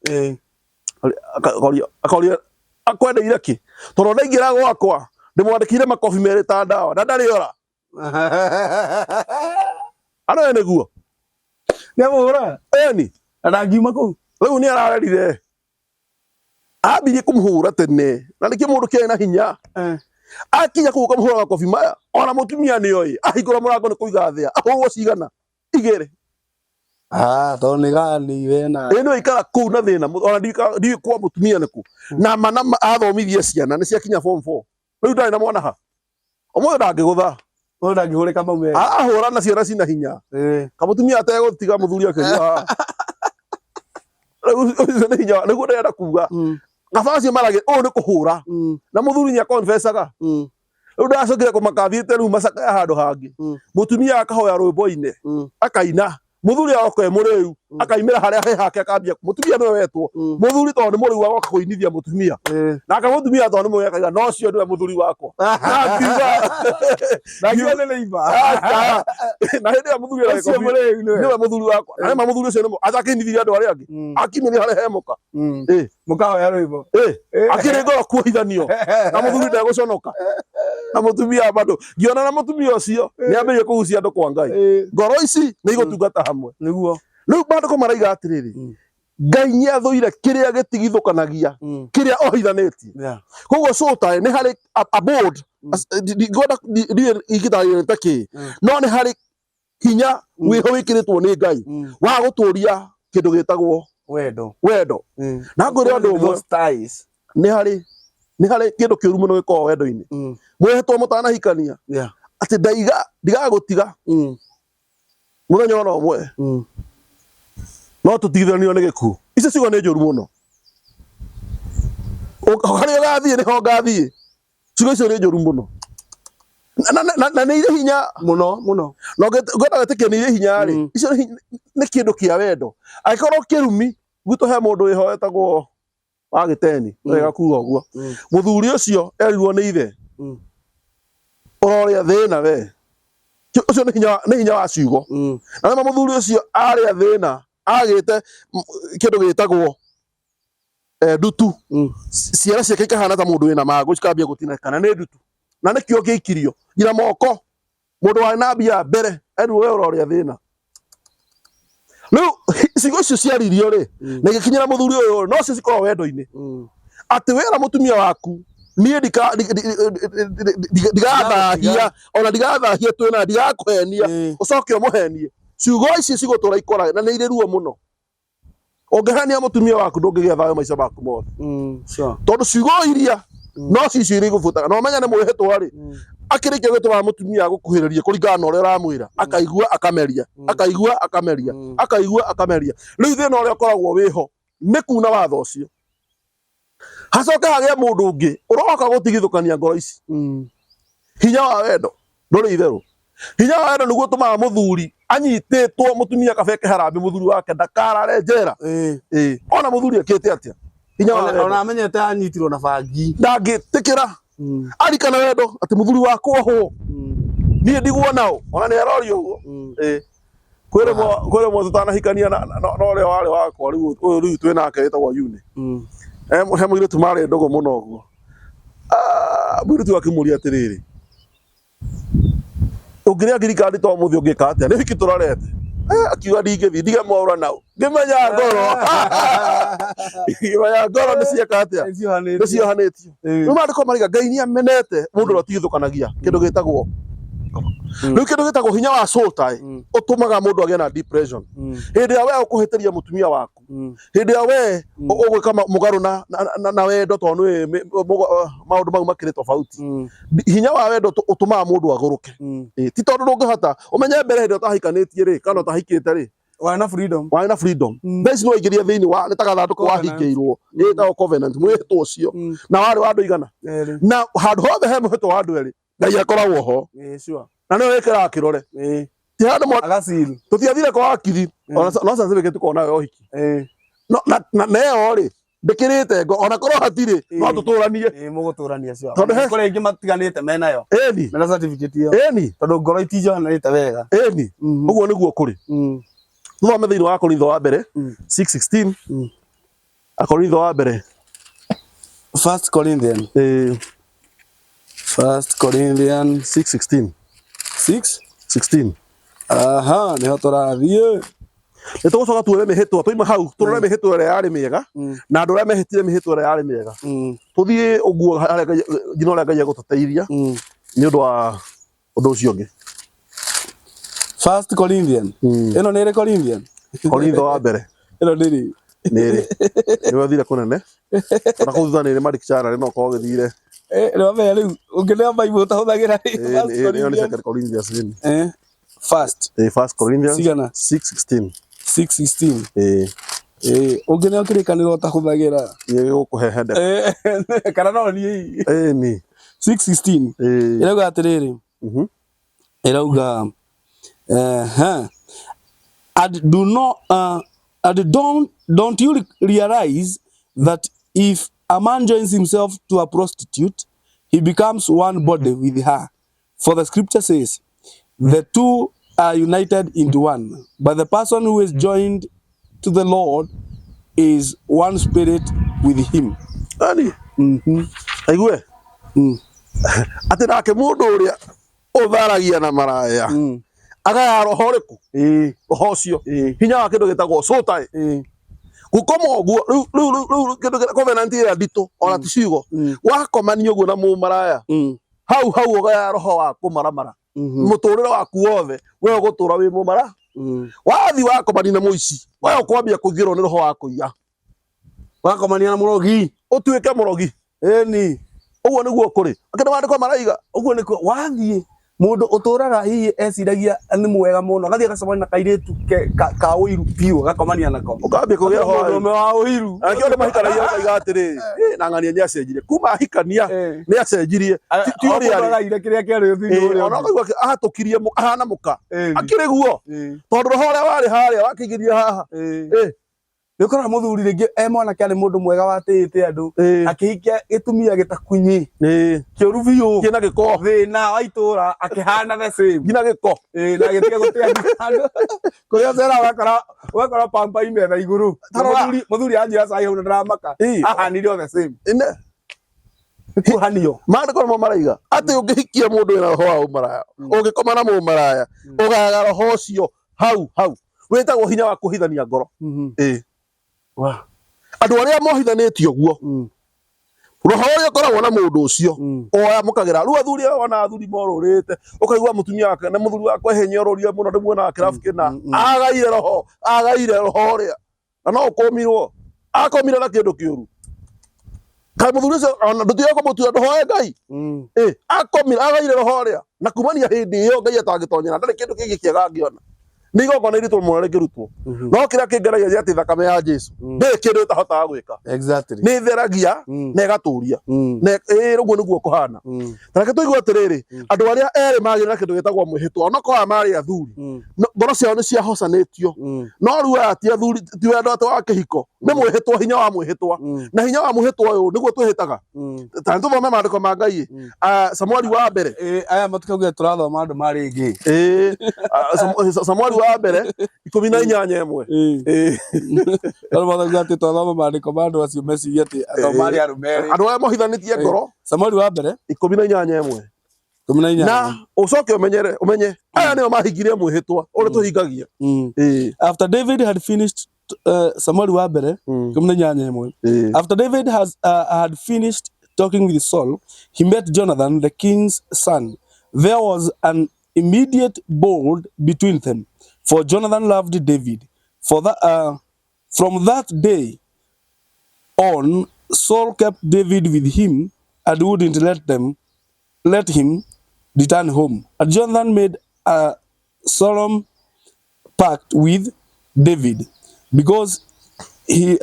akoria akwendeire ki toro ndaingira gwakwa ndimwandikire makofi meri ta ndawa na ndari ora ano neguo nemura eni ndangiuma ku riu ni ararerire ambirie kumhura tene na niki mundu kina hinya akinya kuka muhura makofi maya ona Mutumia ni oi ahigura murango ni kuiga thia ahurwo cigana igere toniga Niwe na ino ikara kuu na thina ona ndi kwa Mutumia niku na mana athomithie ciana ni ciakinya form 4 riu ndari na mwana ha omwe ndangigutha ndangihurika maume ahura na ciana cina hinya ka Mutumia ategutiga muthuri akiria riu ni hinya nigu ndenda kuga nafasi marage ni kuhura na muthuri nya confessaga riu ndacokire kumakathiite riu macaka handu hangi Mutumia akahoya rwimbo-ini akaina muthuri akoe muriu akaimira haria he hake akambia Mutumia no wetwo muthuri to ni muriu agoka kuinithia Mutumia na aka Mutumia to ni muriu akaiga no cio ndiwe muthuri wakwa na ngione leiva na hindi ya muthuri akoe muriu ndiwe muthuri wakwa na ma muthuri cio ni azakinithia andu aria angi akimenya haria he muka mukaho ya rwimbo akiri ngoro kuhithanio na muthuri ndeguconoka na Mutumia bado ngiona na Mutumia ucio ni ambirie kugucia andu kwa Ngai ngoro ici ni igutungata hamwe niguo riu bado ko maraiga atiriri Ngai ni athuire kiria gitigithukanagia kiria ohithanetie koguo sotae ni hari a board ngoda igitario taki no ni hari hinya wiho wikiritwo ni Ngai wa guturia kindu gitagwo wendo na ngwire andu umwe ni hari kindu kiuru muno giko wendo-ini mwehetwo mutanahikania ati ndigagutiga muthenya ona umwe no tutigithanio ni gikuo icio cigo ni njuru muno haria gathie niho gathie cigo icio ni njuru muno na ni ire hinya muno no ngwenda gutikia ni ire hinya ri icio ni kindu kia wendo aikorwo kirumi gwitũ he mundu wihoetagwo wa Giteni wega kuga uguo muthuri ucio erirwo ni ithe uroria thina we ucio ni hinya wa ciugo na ma muthuri ucio aria thina agite kindu gitagwo ndutu ciara ciake ikahana ta mundu wina mago cikambia gutinekana ni ndutu na nikio giikirio ngira moko mundu wa na mbia mbere enu we uroria thina riu cigo icio ciaririo ri na igikinyira muthuri uyu no cikorwo wendo-ini ati wera mutumia waku nie ndigathahia ona ndigathahia twina ndigakuhenia ucoke umuhenie ciugo ici cigutura ikora na ni iri ruo muno ongehania mutumia waku ndungigia thayo maica maku mothe tondu ciugo iria no cicio iri gubutaga no menya ni mwihitwa ri akirikia gwitwa mutumia gukuhiririe kuringana na uria uramwira akaigua akameria akaigua akameria akaigua akameria riu thina uria ukoragwo wiho ni kuna watho ucio hacoka hagia mundu ungi uroka gutigithukania ngoro ici hinya wa wendo nduri itheru hinya wa wendo niguo tumaga muthuri anyititwo mutumia kabeke harambe muthuri wake ndakarare njera ona muthuri akite atia hinya wa wendo ona amenyete anyitirwo na bangi ndangitikira arikana wendo ati muthuri wakwa ho nie ndiguona ona ni arorio uguo kwiremo tutanahikania no ria wari wakwa riu twinake witagwo Yune he Mūirītu mari ndogo muno guo Mūirītu akimuria atiriri ungiria ngirikari to muthi ungika atia ni wiki turorete akiuga ndingithi ndige mwaura nau ngimenya ngoro ni cieka atia ni ciohanitio no mariko mariga Ngai ni amenete mundu rotigithukanagia kindu gitagwo riu kindu gitagwo hinya wa soul tie utumaga mundu agie na depression hindi ya we ukuhitiria mutumia waku hindi ya we ugwika mugaru na wendo tondu maundu mau makiri tofauti hinya wa wendo utumaga mundu aguruke ti tondu ndungihota umenye mbere hindi utahikanitie ri kana utahikite ri wana freedom basi no igiria thiini wa nitaga thanduku wahingiirwo ni ta covenant mwihitwo ucio na wari wa andu igana na handu hothe he mwihitwo wa andu eri Ngai akoragwo ho na no wekera kirore ti handu agaciri tutiathire kwa wakiri no certificate tukona we ohiki no na neo ri ndikirite ngo ona korwo hatiri no tuturanie muguturania cio kore ingi matiganite menayo na certificate iyo tondu ngoro itijohanite wega uguo niguo kuri no me thiini wa Korintho wa mbere 6:16 Akorintho wa mbere 1 Corinthians 6:16 6:16 aha niho turathie nitugucoka tuore mihitwa tuima hau turore mihitwa ira yari miega na andu aria mehitire mihitwa ira yari miega tuthie uguo njino ria Ngai agututeithia ni undu wa undu ucio ngi 1 Corinthians ino ni Corinthians Korintho wa mbere ino niri niwe thire kunene ona kuthutha ni ma dictionary no ko githire no me riu ungilia Bible tahuthagira ni second Corinthians first Corinthians sigana 6:16 ungilia kirikaniro tahuthagira ni gukuhehende kana no ni ni 6:16 irauga atiriri irauga and don't you realize that if a man joins himself to a prostitute, he becomes one body with her. For the scripture says, the two are united into one. But the person who is joined to the Lord is one spirit with him. Ani? Aigue? Ati nake mundu uria utharagia na maraya. Agaya roho riku roho ucio hinya wa kindu gitagwo soul tie gukoma oguo riu kindu covenant ira ndito ona ticigo wakomania oguo na mumaraya hau ugaya roho waku maramara muturire waku wothe we ugutura wi mumara wathi wakomania na muici we ukwambia kuthirwo ni roho waku ya wakomania na murogi utuike murogi ni uguo niguo kuri akindu mandiko maraiga uguo niko wathie mundu uturaga hihi eciragia ni mwega muno gathie gacemania na kairitu ka uiru piu gakomania nako ukambia kugia ho me wa uiru akio ni mahikanagia kaiga atiri na ngania ni acenjirie kuma hikania ni acenjirie ti uri ari kiria kiari thini uri ona kaigua ahatukirie ahana muka akire guo tondu roho ria wari haria wakigiria haha nikora muthuri ringi mwana kiari mundu mwega watite andu akihikia gitumia gitakunyi kiuru biu kina giko thina wa itura akihana the same kina giko na gitige gutia andu kuria zera wakora pampa imetha iguru muthuri anjira sai hau ndramaka aha ni the same kuhanio maandiko no maraiga ati ungihikia mundu wina roho wa umaraya ungikoma na mumaraya ugaga roho ucio hau witagwo hinya wa kuhithania ngoro wa andu aria mohithanitio guo roho uria koragwo na mundu ucio oya mukagira ru athuri ona athuri morurite ukaigua mutumia wake na muthuri wake henyoruria muno ndimuona kirabu kina agaire roho uria na no ukomirwo akomire na kindu kiuru kai muthuri ucio ona ndutiye ko mutua ndohoe Ngai akomire agaire roho uria na kumania hindi iyo Ngai atangitonyera ndari kindu kingi kiega ngiona nigo na iritu muno rikirutwo no kira kingeragia ati thakame ya Jesu ndi kindu itahotaga gwika exactly ni theragia na igaturia na ruguo niguo kuhana tareke tuigua atiriri andu aria eri magirira kindu gitagwo mwihitwa no kwa mari athuri ngoro ciao ni cia hocanitio no riu ati athuri ti wendo ati wa kihiko ni mwihitwa hinya wa mwihitwa na hinya wa mwihitwa uyu niguo twihitaga ta ntuthome maandiko ma Ngai Samueli wa mbere aya matukauga turathoma andu mari ngi Samueli wa mbere 18:1 Alo mathaga ati twathoma maandiko ma andu acio meciria ati athomari arumeri andu aya mohithanitie ngoro Samueli wa mbere 18:1 na ucoke umenye aya nio mahingirie mwihitwa uri tuhingagia after David had finished Samuel wa mbere 18:1 after David had finished talking with Saul, he met Jonathan the king's son. There was an immediate board between them, for Jonathan loved David. From that day on, Saul kept David with him and wouldn't let him return home. And Jonathan made a solemn pact with David because he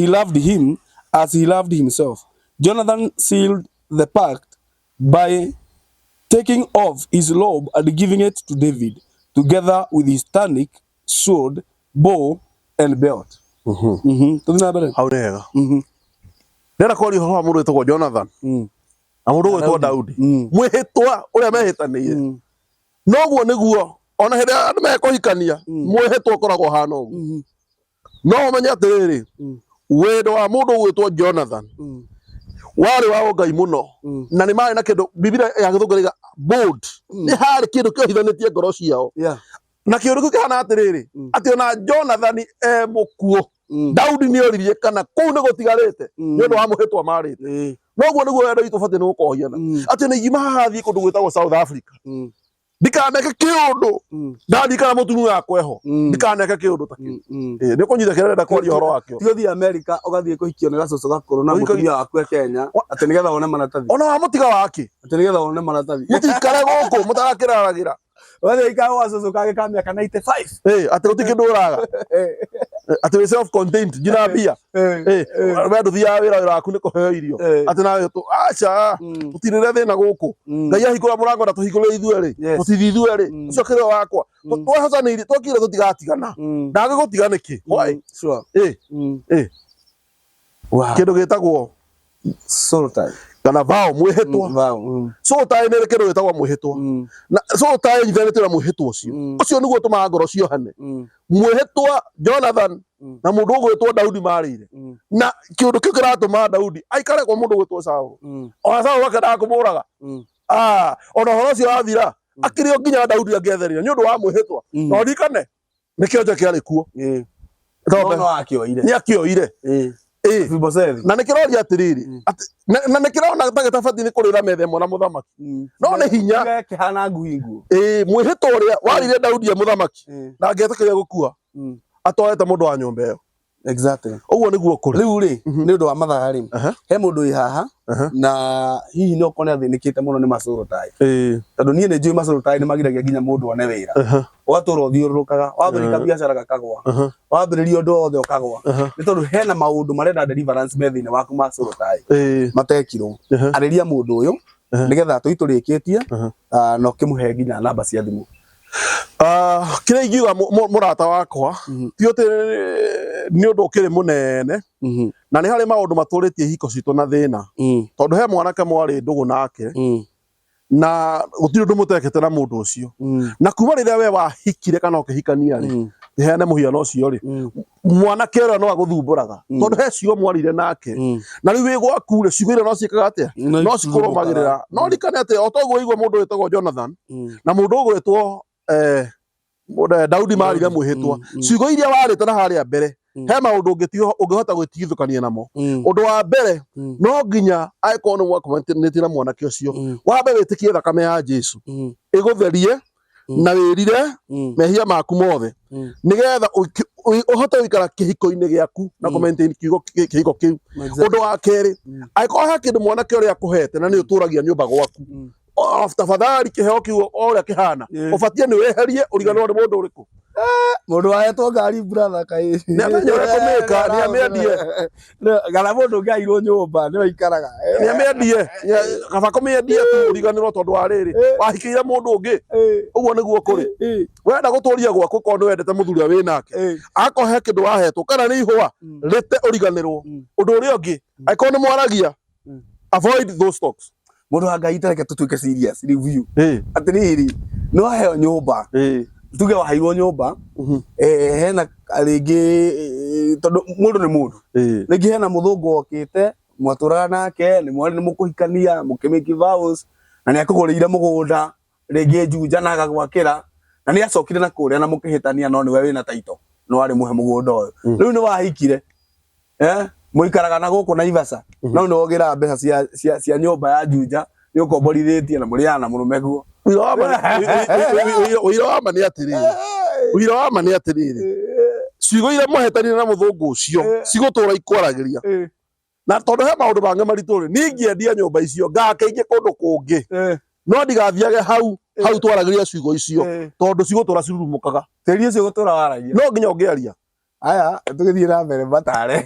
loved him as he loved himself. Jonathan sealed the pact by taking off his robe and giving it to David, together with his tunic, sword, bow, and belt. Hau nega ndera kori ho wa mundu witagwo Jonathan na mundu witagwo Daudi mwihitwa uria mehitaniire noguo niguo ona hindi andu mekuhikania mwihitwa ukoragwo hana uguo no umenye atiriri wendo wa mundu witagwo Jonathan wari wa Ngai muno na ni mari na kindu Biblia ya githunguriga bold ni hari kindu kihithanitie ngoro ciao na kiundu kihana atiriri ati ona Jonathan mukuo Daudi ni oririe kana kuu ni gutigarite ni undu wa muhitwa marite noguo niguo wendo witu bati ni gukohiana ati ni gima hathi kundu gwitagwo South Africa ndikaneke kiundu ndadi kana mutumia wakwa ho ndikaneke kiundu ta kiu ni kunyitha kirenda kwaria horo wakio tigothi America ugathie kuhikio ni gacoco gakuru na mutumia waku Kenya ati nigetha wone maratathi ona wa mutiga waki ati nigetha wone maratathi mutikare guku mutarakiraragira wethe ikawa gacoco kage ka miaka 95 ati gutindu uraga ati we self contained jina bia wendo thia wira waku ni kuheo irio ati nawe tu acha utirire thina guku Ngai ahikura murango na tuhikure ithueri tutithithueri ucio kire wakwa twahocanire twakire tutigatigana ndage gutigana ki why sure wow kindu gitagwo soul tie kana vao mwihitwa soul tie ni kindu gitagwo mwihitwa na soul tie njithanitwe na mwihitwa ucio niguo tumaga ngoro ciohane mwihitwa Jonathan na mundu gwitwo Daudi marire na kiundu kiu kiratuma Daudi aikare kwa mundu gwitwo Saul ona Saul wakenda kumuraga ona horo cio athira akirio nginya Daudi angetherire ni undu wa mwihitwa no ndikane ni kionje kiari kuo no akioire ni akioire na nikiroria atiriri na nikirona tagitabati ni kurira methe mwana muthamaki no ni hinya kihana nguingu mwihitwa uria warire Daudi ya muthamaki na angetekeria gukua atoete mundu wa nyumba iyo exactly uguo niguo kuri riu ri ni undu wa mathaga ri he mundu wi haha na hihi no kone athinikite muno ni macuru tai tondu nie ni njui macuru tai ni magiragia nginya mundu one wira watura uthiururukaga wambirika biacara gakagwa wambiriria undu othe ukagwa ni tondu hena maundu marenda deliverance methine waku macuru tai matekirwo ariria mundu uyu nigetha tuiturikitie no kimuhe nginya namba cia thimu kire ingiuga murata wakwa ti uti ni undu ukiri munene na ni hari maundu maturitie hiko citu na thina tondu he mwanake mwari ndugu nake na gutiri undu mutekete na mundu ucio na kuma riria we wahikire kana ukihikania ri heane muhiano ucio ri mwana kero no aguthumburaga tondu he cio mwarire nake na riu wi gwaku ri ciugo ire no ciikaga atia no cikurumagirira no rikane atia otoguo igwa mundu wetagwo Jonathan na mundu ugwetwo Daudi marire mwihitwa ciugo iria warite na haria mbere he maundu ungihota gwitigithukania namo undu wa mbere no nginya aiko no mwakomanĩtie na mwanake ucio wambe witikie thakame ya Jesu igutherie na wirire mehia maku mothe nigetha uhote wikara kihiko-ini giaku na commenting kihiko kiu undu wa keri aiko ha kindu mwanake uria akuhete na ni uturagia nyumba gwaku tafadhali kiheo kiu oria kihana ubatie ni weherie uriganwo ni mundu uriku mundu wahetwo ngari brother kai ni amenye uria kumika ni amendie gara mundu ngairwo nyumba ni waikaraga ni amendie kaba kumendie tu uriganirwo tondu wa riri wahikiire mundu ungi uguo niguo kuri wenda guturia gwaku kondu wendete muthuri wi nake akohe kindu wahetwo kana ni ihwa rite uriganirwo undu uria ungi aiko ni mwaragia avoid those talks mundu wa Ngai tareke tutuike serious review atiriri no heo nyumba tuge wahairwo nyumba hena ringi tondu mundu ni mundu ringi hena muthungu okite mwaturaga nake ni mwari ni mukuhikania mukimiki vows na ni akugurire mugunda ringi njunja na agagwakira na ni acokire na kuria na mukihitania no niwe wina taito no ari muhe mugunda uyu riu ni wahikire muikaraga na guku na Ivasa no ni wogira mbeca cia nyumba ya njunja ni ukomborithĩtie na mũrĩana mũrũme guo uira wa ma ni atiriri ciugo ire muhetania na muthungu ucio cigutura ikwaragiria na tondu he maundu bange marituri ni ngiendia nyumba icio ngake kundu kungi no ndigathiage hau twaragiria ciugo icio tondu cigutura cirurumukaga tĩri ũcio gutura waragia no nginya ungiaria aya tugithie na mbere batare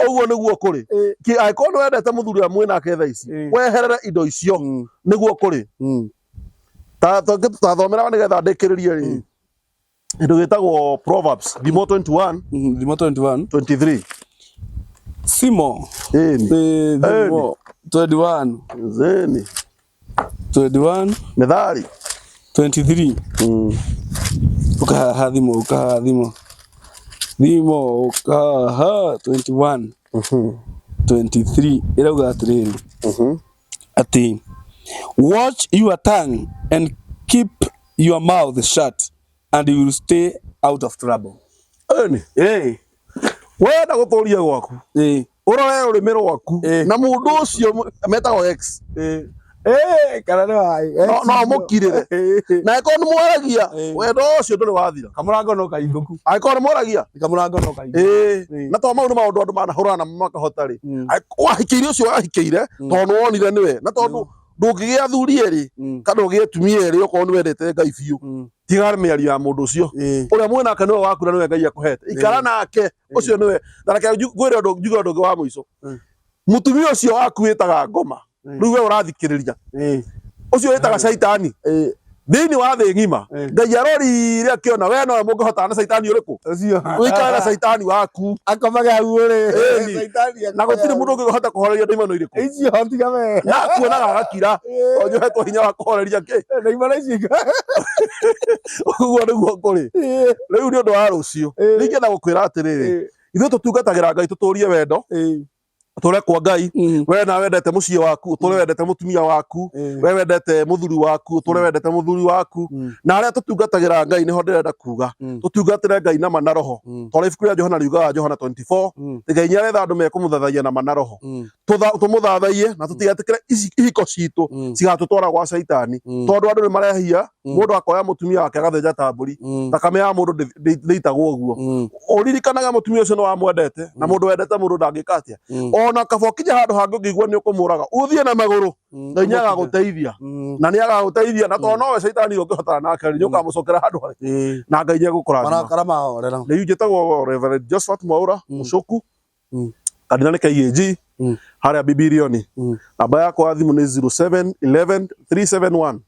uguo niguo kuri ki aiko no wendete muthuri wa mwina ke thaa ici weherere indo icio niguo kuri ta thomera nigetha ndikiririe ri indo gitagwo Proverbs Thimo 21:23 Simo Thimo 21 Methali 23 ukaha Thimo ukaha 21 23 irauga atiriri ati watch your tongue and keep your mouth shut and you will stay out of trouble. Wenda guturia gwaku urore urimi rwaku na mundu ucio metagwo X kana ni wai no mukirire na eko ni mwaragia wendo ucio nduri wathira kamurango no kainguku aiko ni mwaragia kamurango no kainguku na to maundu maundu andu manahurana makahota ri wahikiire ucio wahikiire tondu wonire niwe na tondu ndungigia thuri eri kana ugie tumia eri uko ni wendete Ngai biu tigara miario ya mundu ucio uria mwena kana niwe waku na niwe Ngai akuhete ikara nake ucio niwe ndareke gwire njuga ndungi wa muico mutumia ucio waku witaga ngoma riu we urathikiriria ucio witaga shaitani thini wa thi ngima Ndajariirie akiona we no mungihota na shaitani uriku ucio wikara na shaitani waku akomaga hau ri shaitani na gutiri mundu ungihota kuhoreria ndaimano iriku icio hotiga we na kuonaga agakira onyo hetwo hinya wa kuhoreria ki ndaimano icio uguo niguo kuri riu ni undu wa rucio ningetha gukwira atiriri ithuĩ tutungatagira Ngai tuturie wendo uture kwa Ngai we na wendete muciĩ waku uture wendete mutumia waku we wendete muthuri waku uture wendete muthuri waku na aria tutungatagira Ngai niho ndirenda kuga tutungatire Ngai na mana roho tora ibuku ria Johana riugaga Johana 24 Ngai nĩaretha andũ mekumuthathaia na mana roho tumuthathaie na tutigatikire ihiko citu cigatutwara gwa shaitani tondu andu ni marehia mundu akoya mutumia wake agathenja tamburi thakame ya mundu ndĩitagwo ũguo uririkanaga mutumia ũcio no wamwendete na mundu wendete mundu ndangĩka atia ona kabokinya handu hangi ngigwa ni ukumuraga uthie na maguru Ngai nĩagaguteithia na nĩagaguteithia na tono we shaitani ũngĩhotana nake ni ukamucokera handu hari na Ngai nĩegũkũrathima marakara mahorera rĩu njĩtagwo Reverend Josephat Mwaura Mucoku kanitha nĩ KAG haria Bibilioni namba yakwa ya thimu nĩ 0711 371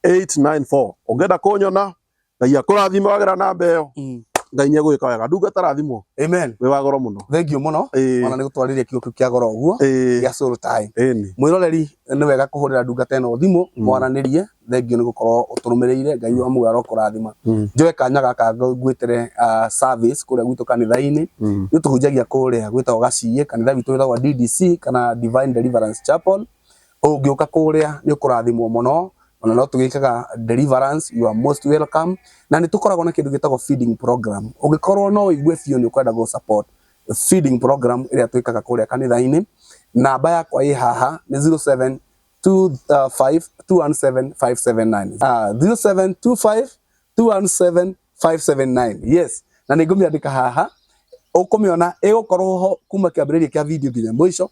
894 ungenda kunyona Ngai akũrathima wagera namba ĩyo Ngai nĩ egwĩka wega ndungata rathimo amen wĩ wa goro mũno thank you muno ona nĩ gũtwarĩria kiugo kĩu kĩa goro ũguo gĩa soul time mwĩroreri nĩ wega kũhũrĩra ndungata ĩno thimũ mwaranĩrie thank you nĩ gũkorwo ũtũrũmĩrĩire Ngai wa muoyo arokũrathima njoe kanya gaka ngwĩtere service kũrĩa gwitũ kanitha-inĩ nĩ tũhunjagia kũrĩa gwĩtagwo Gaciĩ kanitha witũ wĩtagwo DDC kana Divine Deliverance Chapel ũngĩũka kũrĩa nĩ ũkũrathimwo mũno ona no tũgĩkaga deliverance you are most welcome na nĩ tũkoragwo na kĩndũ gĩtagwo feeding program ũngĩkorwo no ũigue biũ nĩ ũkwenda go support feeding program ĩrĩa twĩkaga kũrĩa kanitha-inĩ namba yakwa ĩ haha nĩ 0725217579 0725217579 yes na nĩ ngũmĩandĩka haha ũkũmĩona ĩgũkorwo ho kuma kĩambĩrĩria kĩa video nginya mũico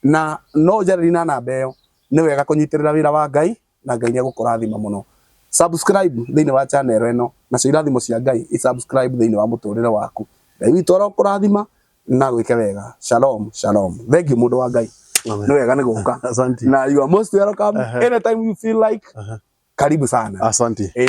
na no ũnjarĩrie na namba ĩyo nĩ wega kũnyitĩrĩra wĩra wa Ngai na Ngai nĩ egũkũrathima mũno subscribe thĩinĩ wa channel ĩno na cio irathimo cia Ngai subscribe thĩinĩ wa mũtũrĩre waku Ngai witũ arokũrathima na gwĩke wega shalom shalom thank you mũndũ wa Ngai nĩ wega nĩ gũka asante na you are most welcome anytime you feel like karibu sana asante